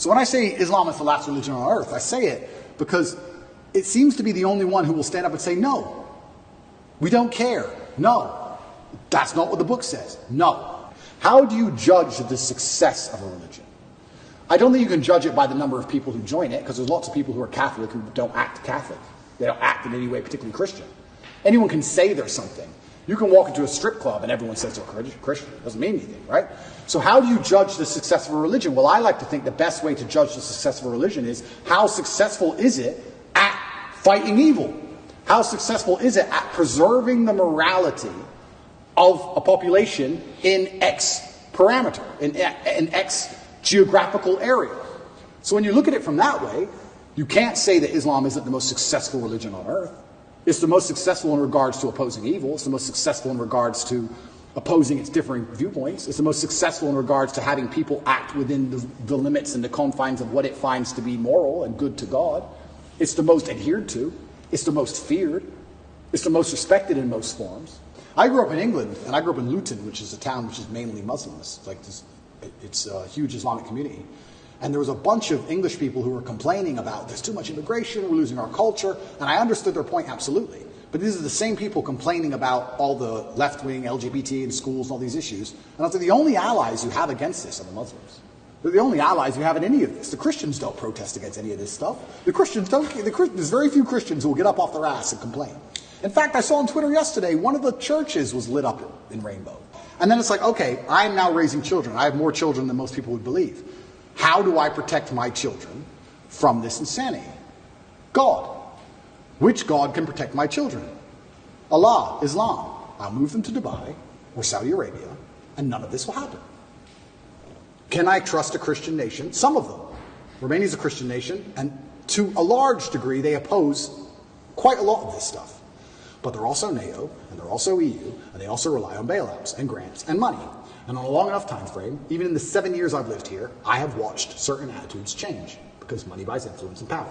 So when I say Islam is the last religion on earth, I say it because it seems to be the only one who will stand up and say, no, we don't care. No, that's not what the book says. No. How do you judge the success of a religion? I don't think you can judge it by the number of people who join it, because there's lots of people who are Catholic who don't act Catholic. They don't act in any way particularly Christian. Anyone can say they're something. You can walk into a strip club and everyone says they're Christian. It doesn't mean anything, right? So how do you judge the success of a religion? Well, I like to think the best way to judge the success of a religion is how successful is it at fighting evil? How successful is it at preserving the morality of a population in X parameter, in X geographical area? So when you look at it from that way, you can't say that Islam isn't the most successful religion on earth. It's the most successful in regards to opposing evil. It's the most successful in regards to opposing its differing viewpoints. It's the most successful in regards to having people act within the limits and the confines of what it finds to be moral and good to God. It's the most adhered to. It's the most feared. It's the most respected in most forms. I grew up in England, and I grew up in Luton, which is a town which is mainly Muslims. It's a huge Islamic community. And there was a bunch of English people who were complaining about there's too much immigration, we're losing our culture. And I understood their point absolutely. But these are the same people complaining about all the left-wing LGBT in schools and all these issues. And I think the only allies you have against this are the Muslims. They're the only allies you have in any of this. The Christians don't protest against any of this stuff. The Christians don't. There's very few Christians who will get up off their ass and complain. In fact, I saw on Twitter yesterday, one of the churches was lit up in rainbow. And then it's like, okay, I'm now raising children. I have more children than most people would believe. How do I protect my children from this insanity? God. Which God can protect my children? Allah, Islam. I'll move them to Dubai or Saudi Arabia, and none of this will happen. Can I trust a Christian nation? Some of them. Romania is a Christian nation, and to a large degree, they oppose quite a lot of this stuff. But they're also NATO, and they're also EU, and they also rely on bailouts and grants and money. And on a long enough time frame, even in the 7 years I've lived here, I have watched certain attitudes change, because money buys influence and power.